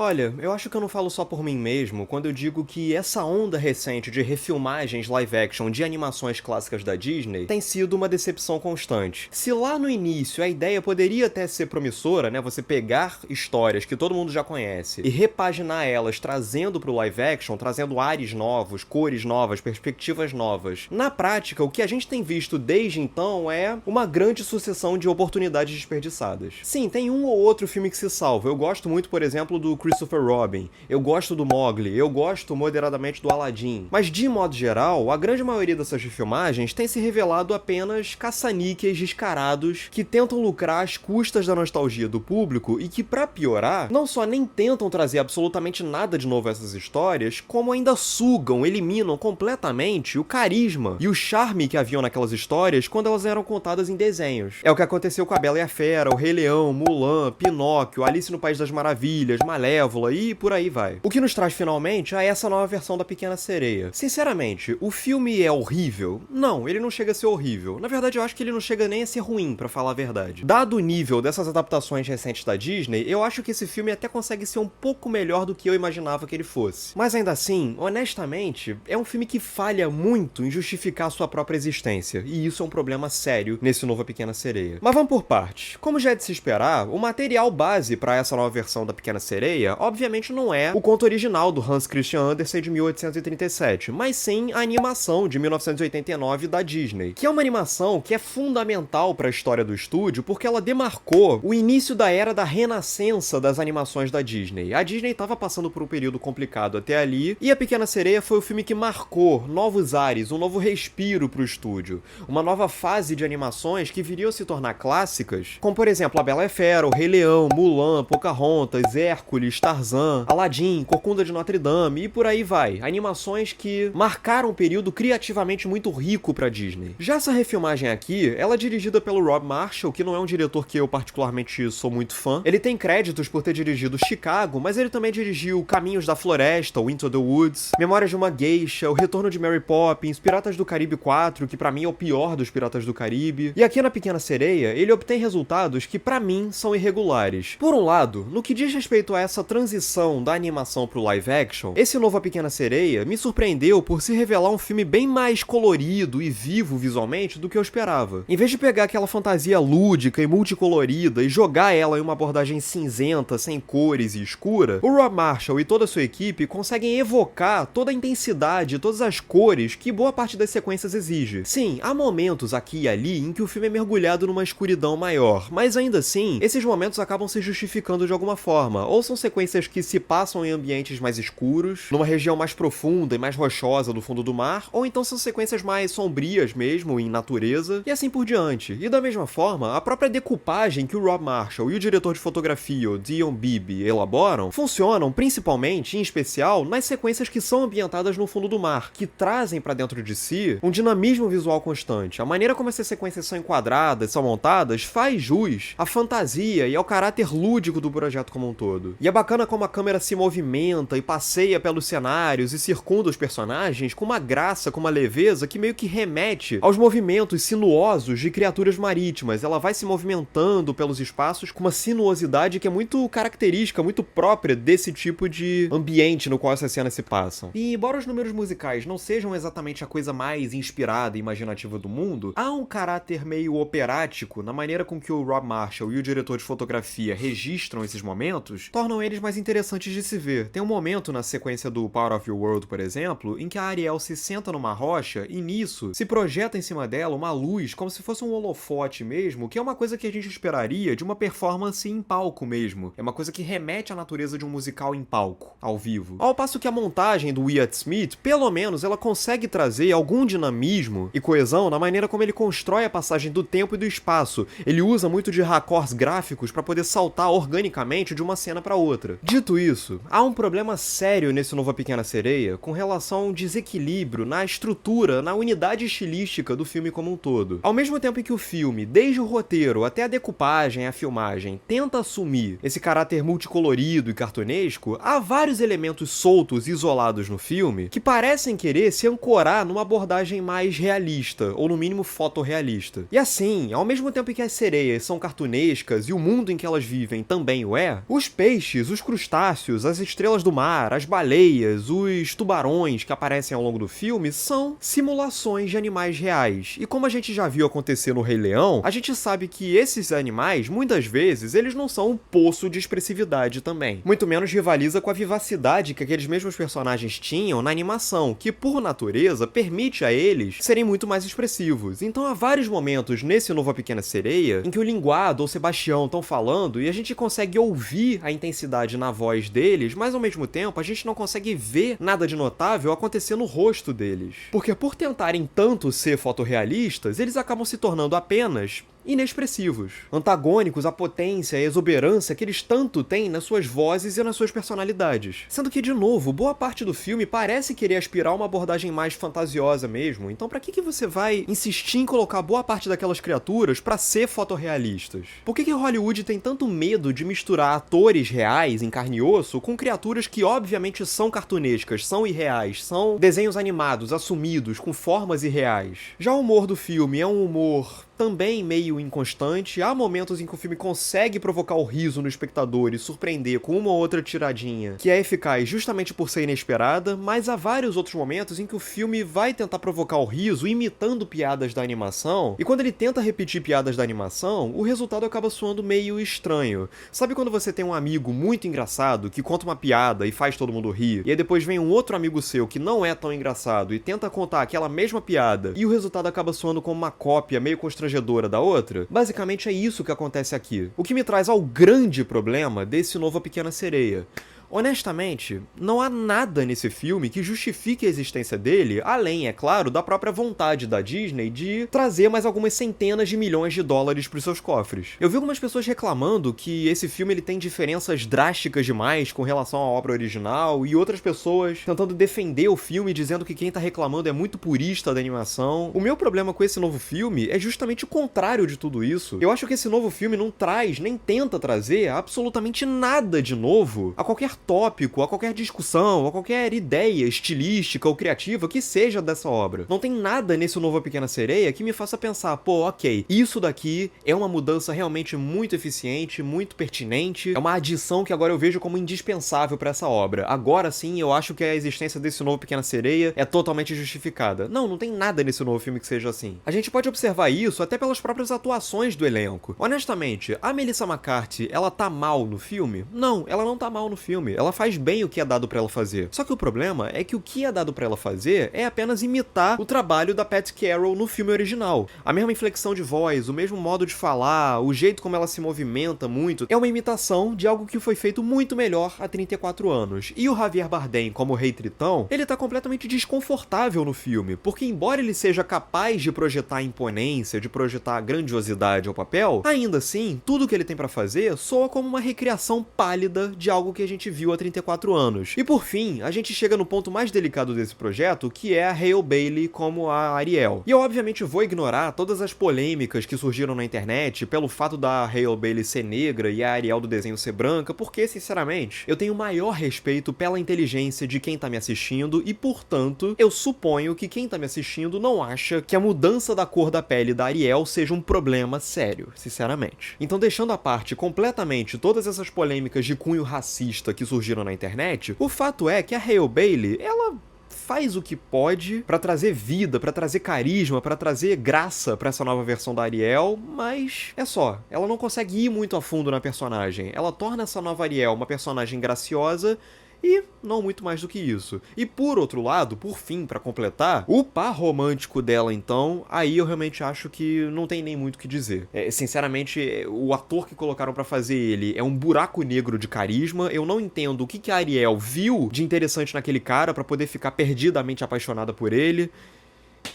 Olha, eu acho que eu não falo só por mim mesmo quando eu digo que essa onda recente de refilmagens live action de animações clássicas da Disney tem sido uma decepção constante. Se lá no início a ideia poderia até ser promissora, né, você pegar histórias que todo mundo já conhece e repaginar elas trazendo pro live action, trazendo ares novos, cores novas, perspectivas novas. Na prática, o que a gente tem visto desde então é uma grande sucessão de oportunidades desperdiçadas. Sim, tem um ou outro filme que se salva. Eu gosto muito, por exemplo, do Christopher Robin, eu gosto do Mowgli, eu gosto moderadamente do Aladdin. Mas, de modo geral, a grande maioria dessas refilmagens tem se revelado apenas caça-níqueis descarados que tentam lucrar às custas da nostalgia do público e que, pra piorar, não só nem tentam trazer absolutamente nada de novo a essas histórias, como ainda sugam, eliminam completamente o carisma e o charme que haviam naquelas histórias quando elas eram contadas em desenhos. É o que aconteceu com A Bela e a Fera, O Rei Leão, Mulan, Pinóquio, Alice no País das Maravilhas, Malévola e por aí vai. O que nos traz finalmente a essa nova versão da Pequena Sereia. Sinceramente, o filme é horrível? Não, ele não chega a ser horrível. Na verdade, eu acho que ele não chega nem a ser ruim, pra falar a verdade. Dado o nível dessas adaptações recentes da Disney, eu acho que esse filme até consegue ser um pouco melhor do que eu imaginava que ele fosse. Mas ainda assim, honestamente, é um filme que falha muito em justificar a sua própria existência, e isso é um problema sério nesse novo A Pequena Sereia. Mas vamos por partes. Como já é de se esperar, o material base pra essa nova versão da Pequena Sereia, obviamente não é o conto original do Hans Christian Andersen de 1837, mas sim a animação de 1989 da Disney, que é uma animação que é fundamental para a história do estúdio porque ela demarcou o início da era da renascença das animações da Disney. A Disney estava passando por um período complicado até ali, e A Pequena Sereia foi o filme que marcou novos ares, um novo respiro para o estúdio, uma nova fase de animações que viriam a se tornar clássicas, como por exemplo A Bela e a Fera, O Rei Leão, Mulan, Pocahontas, Hércules, Tarzan, Aladdin, Corcunda de Notre Dame e por aí vai. Animações que marcaram um período criativamente muito rico pra Disney. Já essa refilmagem aqui, ela é dirigida pelo Rob Marshall, que não é um diretor que eu particularmente sou muito fã. Ele tem créditos por ter dirigido Chicago, mas ele também dirigiu Caminhos da Floresta, o Into the Woods, Memórias de uma Geisha, O Retorno de Mary Poppins, Piratas do Caribe 4, que pra mim é o pior dos Piratas do Caribe. E aqui na Pequena Sereia, ele obtém resultados que pra mim são irregulares. Por um lado, no que diz respeito a essa transição da animação pro live action, esse novo A Pequena Sereia me surpreendeu por se revelar um filme bem mais colorido e vivo visualmente do que eu esperava. Em vez de pegar aquela fantasia lúdica e multicolorida e jogar ela em uma abordagem cinzenta, sem cores e escura, o Rob Marshall e toda a sua equipe conseguem evocar toda a intensidade e todas as cores que boa parte das sequências exige. Sim, há momentos aqui e ali em que o filme é mergulhado numa escuridão maior, mas ainda assim, esses momentos acabam se justificando de alguma forma, ou são sequências que se passam em ambientes mais escuros, numa região mais profunda e mais rochosa do fundo do mar, ou então são sequências mais sombrias mesmo, em natureza, e assim por diante. E da mesma forma, a própria decupagem que o Rob Marshall e o diretor de fotografia, o Dion Beebe, elaboram, funcionam principalmente, em especial, nas sequências que são ambientadas no fundo do mar, que trazem pra dentro de si um dinamismo visual constante. A maneira como essas sequências são enquadradas, são montadas, faz jus à fantasia e ao caráter lúdico do projeto como um todo. E é bacana como a câmera se movimenta e passeia pelos cenários e circunda os personagens com uma graça, com uma leveza que meio que remete aos movimentos sinuosos de criaturas marítimas. Ela vai se movimentando pelos espaços com uma sinuosidade que é muito característica, muito própria desse tipo de ambiente no qual essas cenas se passam. E embora os números musicais não sejam exatamente a coisa mais inspirada e imaginativa do mundo, há um caráter meio operático na maneira com que o Rob Marshall e o diretor de fotografia registram esses momentos, tornam eles mais interessantes de se ver. Tem um momento na sequência do Power of Your World, por exemplo, em que a Ariel se senta numa rocha e nisso se projeta em cima dela uma luz como se fosse um holofote mesmo, que é uma coisa que a gente esperaria de uma performance em palco mesmo. É uma coisa que remete à natureza de um musical em palco, ao vivo. Ao passo que a montagem do Wyatt Smith, pelo menos, ela consegue trazer algum dinamismo e coesão na maneira como ele constrói a passagem do tempo e do espaço. Ele usa muito de raccords gráficos para poder saltar organicamente de uma cena para outra. Dito isso, há um problema sério nesse novo A Pequena Sereia com relação a um desequilíbrio na estrutura, na unidade estilística do filme como um todo. Ao mesmo tempo em que o filme, desde o roteiro até a decupagem, a filmagem, tenta assumir esse caráter multicolorido e cartunesco, há vários elementos soltos e isolados no filme que parecem querer se ancorar numa abordagem mais realista, ou no mínimo fotorrealista. E assim, ao mesmo tempo em que as sereias são cartunescas e o mundo em que elas vivem também o é, os peixes, os crustáceos, as estrelas do mar, as baleias, os tubarões que aparecem ao longo do filme são simulações de animais reais. E como a gente já viu acontecer no Rei Leão, a gente sabe que esses animais, muitas vezes, eles não são um poço de expressividade também. Muito menos rivaliza com a vivacidade que aqueles mesmos personagens tinham na animação, que por natureza permite a eles serem muito mais expressivos. Então há vários momentos nesse novo A Pequena Sereia em que o Linguado ou Sebastião estão falando e a gente consegue ouvir a intensidade na voz deles, mas ao mesmo tempo a gente não consegue ver nada de notável acontecer no rosto deles. Porque por tentarem tanto ser fotorrealistas, eles acabam se tornando apenas inexpressivos, antagônicos à potência e exuberância que eles tanto têm nas suas vozes e nas suas personalidades. Sendo que, de novo, boa parte do filme parece querer aspirar a uma abordagem mais fantasiosa mesmo, então pra que você vai insistir em colocar boa parte daquelas criaturas pra ser fotorrealistas? Por que Hollywood tem tanto medo de misturar atores reais em carne e osso com criaturas que obviamente são cartunescas, são irreais, são desenhos animados, assumidos, com formas irreais? Já o humor do filme é um humor também meio inconstante, há momentos em que o filme consegue provocar o riso no espectador e surpreender com uma ou outra tiradinha, que é eficaz justamente por ser inesperada, mas há vários outros momentos em que o filme vai tentar provocar o riso imitando piadas da animação, e quando ele tenta repetir piadas da animação, o resultado acaba soando meio estranho. Sabe quando você tem um amigo muito engraçado que conta uma piada e faz todo mundo rir, e aí depois vem um outro amigo seu que não é tão engraçado e tenta contar aquela mesma piada, e o resultado acaba soando como uma cópia meio constrangedora da outra? Basicamente é isso que acontece aqui. O que me traz ao grande problema desse novo A Pequena Sereia. Honestamente, não há nada nesse filme que justifique a existência dele, além, é claro, da própria vontade da Disney de trazer mais algumas centenas de milhões de dólares para os seus cofres. Eu vi algumas pessoas reclamando que esse filme ele tem diferenças drásticas demais com relação à obra original, e outras pessoas tentando defender o filme, dizendo que quem tá reclamando é muito purista da animação. O meu problema com esse novo filme é justamente o contrário de tudo isso. Eu acho que esse novo filme não traz, nem tenta trazer, absolutamente nada de novo a qualquer tópico, a qualquer discussão, a qualquer ideia estilística ou criativa que seja dessa obra. Não tem nada nesse novo A Pequena Sereia que me faça pensar, pô, ok, isso daqui é uma mudança realmente muito eficiente, muito pertinente, é uma adição que agora eu vejo como indispensável pra essa obra. Agora sim, eu acho que a existência desse novo Pequena Sereia é totalmente justificada. Não, não tem nada nesse novo filme que seja assim. A gente pode observar isso até pelas próprias atuações do elenco. Honestamente, a Melissa McCarthy, ela tá mal no filme? Não, ela não tá mal no filme. Ela faz bem o que é dado pra ela fazer. Só que o problema é que o que é dado pra ela fazer é apenas imitar o trabalho da Pat Carroll no filme original. A mesma inflexão de voz, o mesmo modo de falar, o jeito como ela se movimenta muito, é uma imitação de algo que foi feito muito melhor há 34 anos. E o Javier Bardem, como Rei Tritão, ele tá completamente desconfortável no filme, porque embora ele seja capaz de projetar a imponência, de projetar a grandiosidade ao papel, ainda assim, tudo que ele tem pra fazer soa como uma recriação pálida de algo que a gente viu há 34 anos. E por fim, a gente chega no ponto mais delicado desse projeto, que é a Hale Bailey como a Ariel. E eu obviamente vou ignorar todas as polêmicas que surgiram na internet pelo fato da Hale Bailey ser negra e a Ariel do desenho ser branca, porque, sinceramente, eu tenho maior respeito pela inteligência de quem tá me assistindo e, portanto, eu suponho que quem tá me assistindo não acha que a mudança da cor da pele da Ariel seja um problema sério, sinceramente. Então, deixando à parte completamente todas essas polêmicas de cunho racista que surgiram na internet, o fato é que a Hale Bailey, ela faz o que pode pra trazer vida, pra trazer carisma, pra trazer graça pra essa nova versão da Ariel, mas é só, ela não consegue ir muito a fundo na personagem. Ela torna essa nova Ariel uma personagem graciosa e não muito mais do que isso. E por outro lado, por fim, pra completar, o par romântico dela, então, aí eu realmente acho que não tem nem muito o que dizer. Sinceramente, o ator que colocaram pra fazer ele é um buraco negro de carisma. Eu não entendo o que a Ariel viu de interessante naquele cara pra poder ficar perdidamente apaixonada por ele.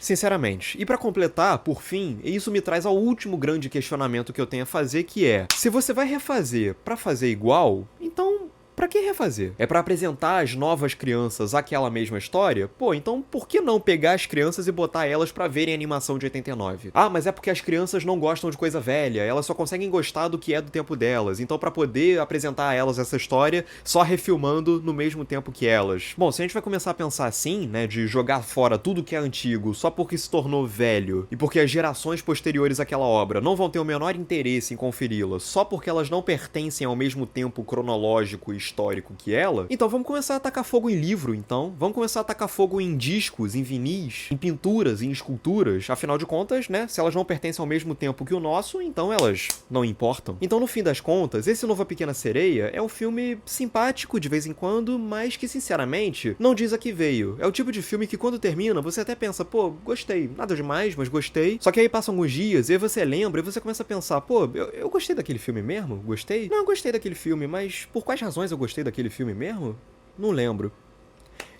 Sinceramente. E pra completar, por fim, isso me traz ao último grande questionamento que eu tenho a fazer, que é: se você vai refazer pra fazer igual, então pra que refazer? É pra apresentar as novas crianças aquela mesma história? Pô, então por que não pegar as crianças e botar elas pra verem a animação de 89? Ah, mas é porque as crianças não gostam de coisa velha, elas só conseguem gostar do que é do tempo delas, então pra poder apresentar a elas essa história, só refilmando no mesmo tempo que elas. Bom, se a gente vai começar a pensar assim, né, de jogar fora tudo que é antigo só porque se tornou velho, e porque as gerações posteriores àquela obra não vão ter o menor interesse em conferi-la, só porque elas não pertencem ao mesmo tempo cronológico e histórico que ela, então vamos começar a tacar fogo em livro, então. Vamos começar a tacar fogo em discos, em vinis, em pinturas, em esculturas. Afinal de contas, né, se elas não pertencem ao mesmo tempo que o nosso, então elas não importam. Então, no fim das contas, esse novo A Pequena Sereia é um filme simpático de vez em quando, mas que, sinceramente, não diz a que veio. É o tipo de filme que quando termina, você até pensa, pô, gostei, nada demais, mas gostei. Só que aí passam alguns dias, e aí você lembra, e você começa a pensar, pô, eu gostei daquele filme mesmo? Gostei? Não, eu gostei daquele filme, mas por quais razões eu gostei daquele filme mesmo? Não lembro.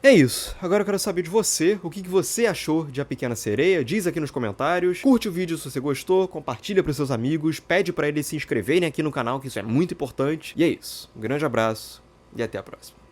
É isso, agora eu quero saber de você, o que você achou de A Pequena Sereia, diz aqui nos comentários, curte o vídeo se você gostou, compartilha para seus amigos, pede para eles se inscreverem aqui no canal, que isso é muito importante. E é isso, um grande abraço e até a próxima.